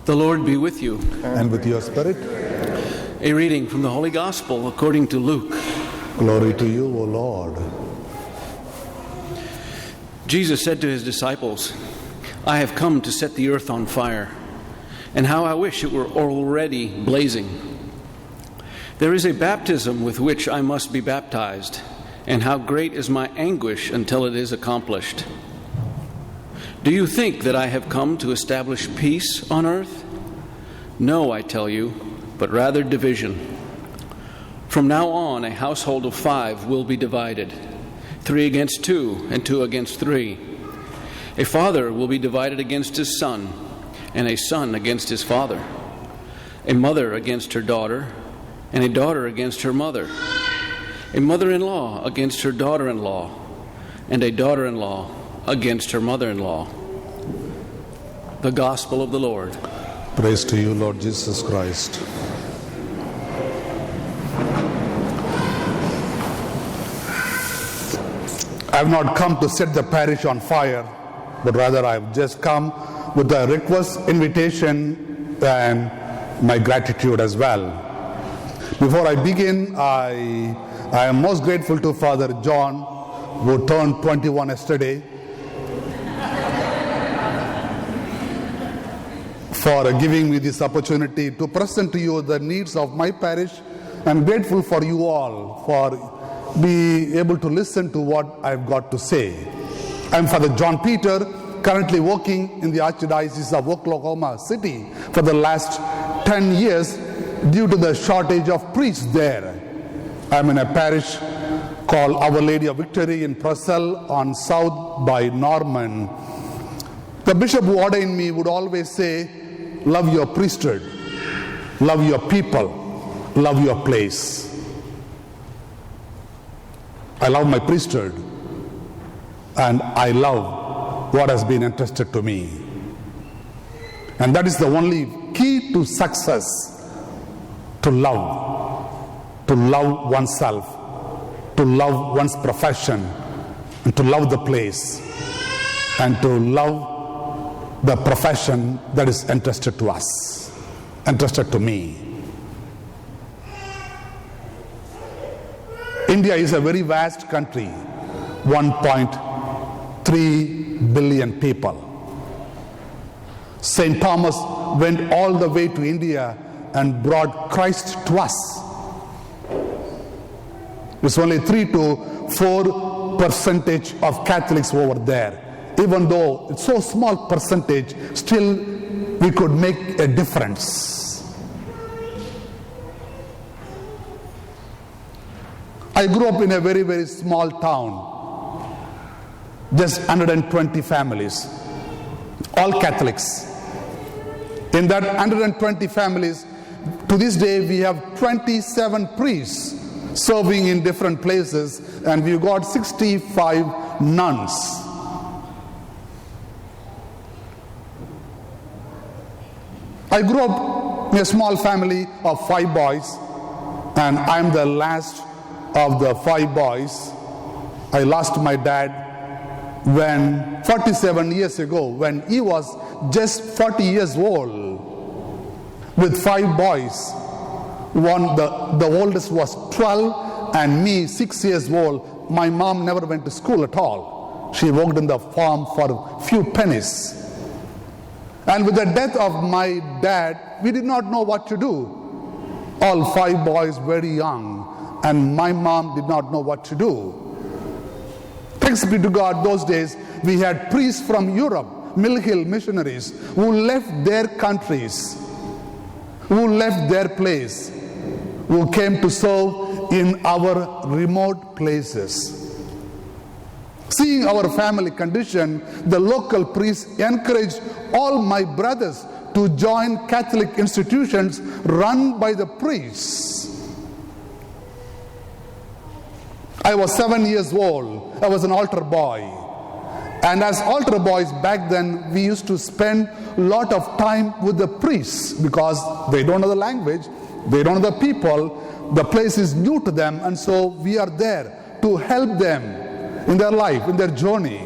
The Lord be with you. And with your spirit. A reading from the Holy Gospel according to Luke. Glory to you, O Lord. Jesus said to his disciples, "I have come to set the earth on fire, and how I wish it were already blazing. There is a baptism with which I must be baptized, and how great is my anguish until it is accomplished. Do you think that I have come to establish peace on earth? No, I tell you, but rather division. From now on, a household of 5 will be divided, 3 against 2, and 2 against 3. A father will be divided against his son, and a son against his father. A mother against her daughter, and a daughter against her mother. A mother-in-law against her daughter-in-law, and a daughter-in-law against her mother-in-law." The Gospel of the Lord. Praise to you, Lord Jesus Christ. I have not come to set the parish on fire, but rather I have just come with a request, invitation, and my gratitude as well. Before I begin, I am most grateful to Father John, who turned 21 yesterday, for giving me this opportunity to present to you the needs of my parish. I'm grateful for you all for being able to listen to what I've got to say. I'm Father John Peter, currently working in the Archdiocese of Oklahoma City for the last 10 years due to the shortage of priests there. I'm in a parish called Our Lady of Victory in Purcell on South by Norman. The bishop who ordained me would always say, "Love your priesthood, love your people, love your place." I love my priesthood, and I love what has been entrusted to me. And that is the only key to success, to love oneself, to love one's profession, and to love the place, and to love the profession that is entrusted to us, entrusted to me. India is a very vast country, 1.3 billion people. St. Thomas went all the way to India and brought Christ to us. There's only 3 to 4% of Catholics over there. Even though it's so small percentage, still we could make a difference. I grew up in a very, very small town, just 120 families, all Catholics. In that 120 families, to this day we have 27 priests serving in different places, and we've got 65 nuns. I grew up in a small family of 5 boys, and I'm the last of the 5 boys. I lost my dad when 47 years ago, when he was just 40 years old, with 5 boys. The oldest was 12, and me 6 years old. My mom never went to school at all. She worked in the farm for a few pennies. And with the death of my dad, we did not know what to do. All 5 boys very young, and my mom did not know what to do. Thanks be to God, those days we had priests from Europe, Mill Hill missionaries, who left their countries, who left their place, who came to serve in our remote places. Seeing our family condition, the local priests encouraged all my brothers to join Catholic institutions run by the priests. I was 7 years old. I was an altar boy. And as altar boys back then, we used to spend a lot of time with the priests because they don't know the language, they don't know the people, the place is new to them, and so we are there to help them in their life, in their journey.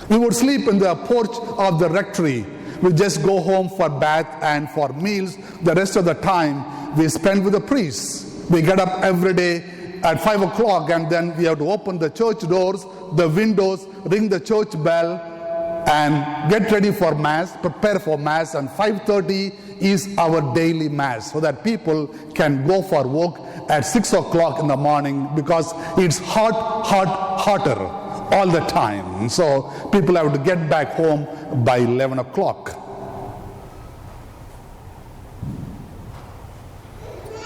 We would sleep in the porch of the rectory we just go home for bath and for meals. The rest of the time we spend with the priests. We get up every day at 5 o'clock, and then we have to open the church doors, the windows, ring the church bell, and get ready for Mass, prepare for Mass, and 5:30 is our daily Mass, so that people can go for work at 6 o'clock in the morning, because it's hotter all the time. So people have to get back home by 11 o'clock.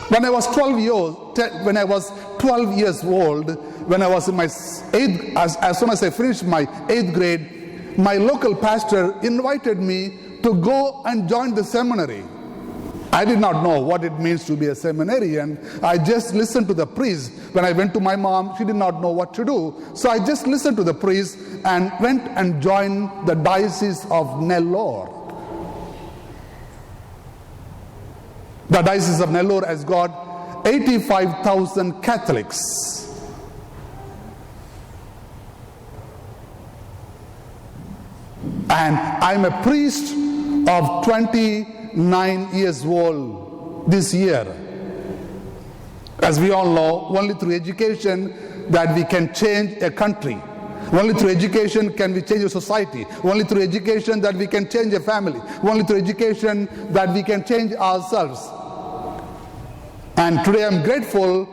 When I was 12 years old, when I was in my as soon as I finished my 8th grade, my local pastor invited me to go and join the seminary. I did not know what it means to be a seminarian. I just listened to the priest. When I went to my mom, she did not know what to do. So I just listened to the priest and went and joined the Diocese of Nellore. The Diocese of Nellore has got 85,000 Catholics. And I'm a priest of 29 years old this year. As we all know, only through education that we can change a country. Only through education can we change a society. Only through education that we can change a family. Only through education that we can change ourselves. And today I'm grateful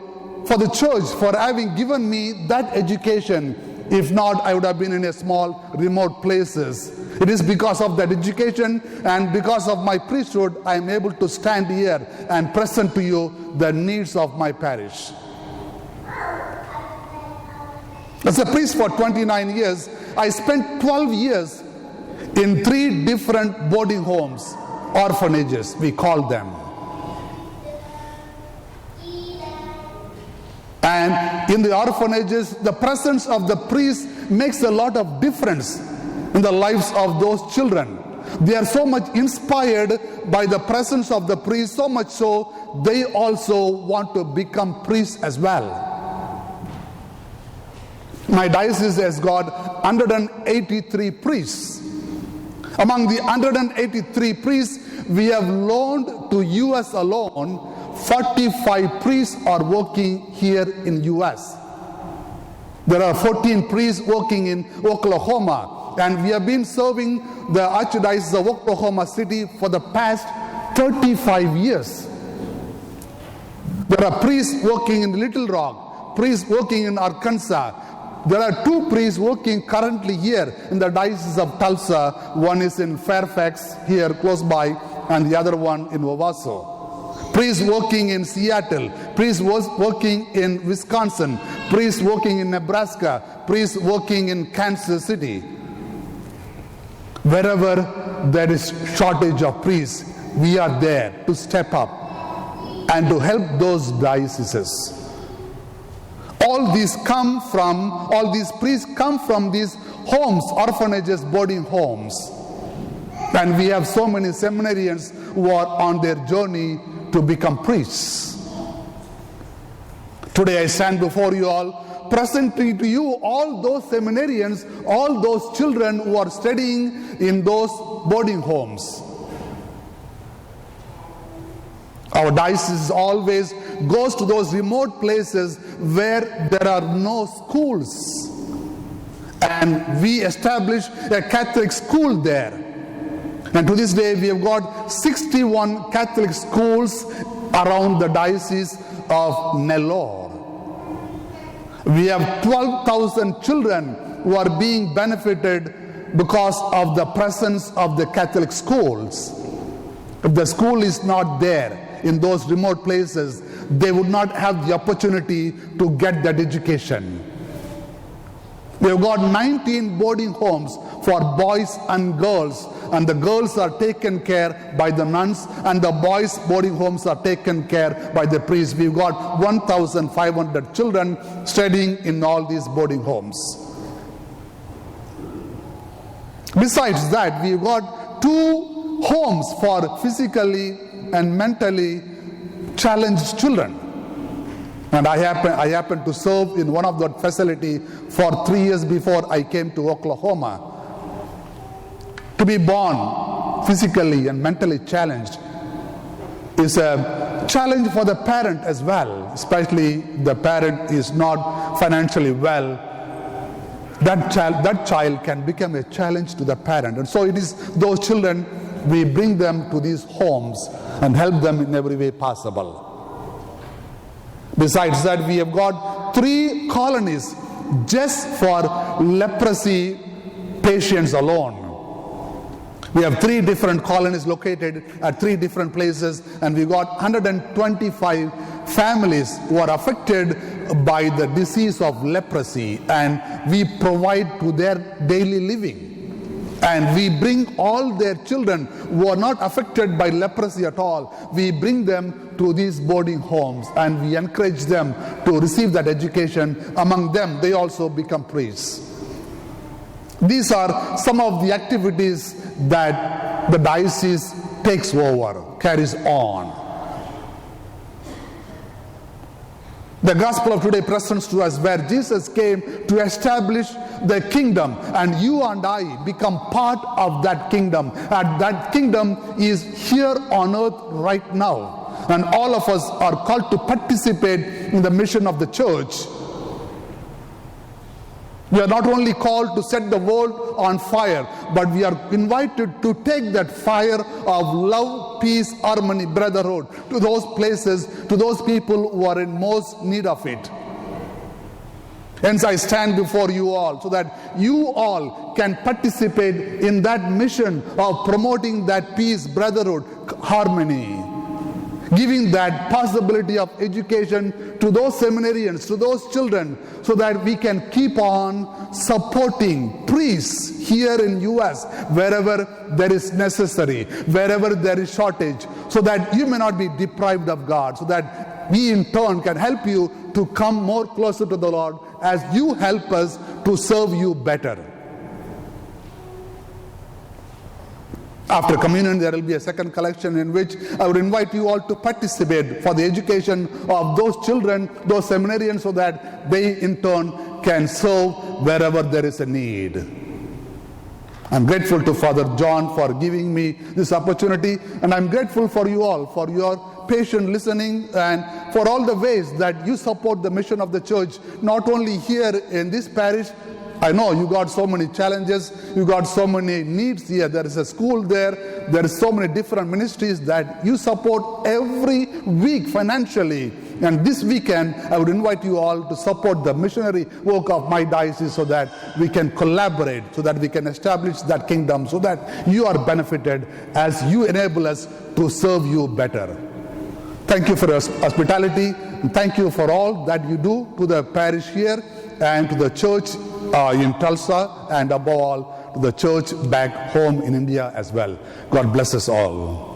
for the church for having given me that education. If not, I would have been in a small, remote places. It is because of that education and because of my priesthood I am able to stand here and present to you the needs of my parish. As a priest for 29 years, I spent 12 years in 3 different boarding homes, orphanages, we call them. And in the orphanages, the presence of the priest makes a lot of difference in the lives of those children. They are so much inspired by the presence of the priest, so much so they also want to become priests as well. My diocese has got 183 priests. Among the 183 priests, we have loaned to US alone 45 priests are working here in US. There are 14 priests working in Oklahoma, and we have been serving the Archdiocese of Oklahoma City for the past 35 years. There are priests working in Little Rock, priests working in Arkansas. There are 2 priests working currently here in the Diocese of Tulsa. One is in Fairfax, here close by, and the other one in Owasso. Priests working in Seattle, priests working in Wisconsin, priests working in Nebraska, priests working in Kansas City. Wherever there is shortage of priests, we are there to step up and to help those dioceses. All these priests come from these homes, orphanages, boarding homes. And we have so many seminarians who are on their journey to become priests. Today I stand before you all, presenting to you all those seminarians, all those children who are studying in those boarding homes. Our diocese always goes to those remote places where there are no schools. And we establish a Catholic school there. And to this day, we have got 61 Catholic schools around the Diocese of Nellore. We have 12,000 children who are being benefited because of the presence of the Catholic schools. If the school is not there in those remote places, they would not have the opportunity to get that education. We have got 19 boarding homes for boys and girls, and the girls are taken care by the nuns, and the boys' boarding homes are taken care by the priests. We've got 1,500 children studying in all these boarding homes. Besides that, we've got 2 homes for physically and mentally challenged children. And I happened to serve in one of that facility for 3 years before I came to Oklahoma. To be born physically and mentally challenged is a challenge for the parent as well, especially the parent is not financially well. That child can become a challenge to the parent. And so it is those children, we bring them to these homes and help them in every way possible. Besides that, we have got 3 colonies just for leprosy patients alone. We have 3 different colonies located at 3 different places, and we got 125 families who are affected by the disease of leprosy, and we provide to their daily living. And we bring all their children who are not affected by leprosy at all, we bring them to these boarding homes, and we encourage them to receive that education. Among them, they also become priests. These are some of the activities that the diocese takes over, carries on. The gospel of today presents to us where Jesus came to establish the kingdom, and you and I become part of that kingdom. And that kingdom is here on earth right now. And all of us are called to participate in the mission of the church. We are not only called to set the world on fire, but we are invited to take that fire of love, peace, harmony, brotherhood to those places, to those people who are in most need of it. Hence I stand before you all so that you all can participate in that mission of promoting that peace, brotherhood, harmony, giving that possibility of education to those seminarians, to those children, so that we can keep on supporting priests here in US wherever there is necessary, wherever there is shortage, so that you may not be deprived of God, so that we in turn can help you to come more closer to the Lord as you help us to serve you better. After communion, there will be a second collection in which I would invite you all to participate for the education of those children, those seminarians, so that they in turn can serve wherever there is a need. I'm grateful to Father John for giving me this opportunity, and I'm grateful for you all, for your patient listening, and for all the ways that you support the mission of the church, not only here in this parish. I know you got so many challenges, you got so many needs here. There is a school there, there is so many different ministries that you support every week financially. And this weekend, I would invite you all to support the missionary work of my diocese so that we can collaborate, so that we can establish that kingdom, so that you are benefited as you enable us to serve you better. Thank you for your hospitality, and thank you for all that you do to the parish here and to the church in Tulsa, and above all to the church back home in India as well. God bless us all.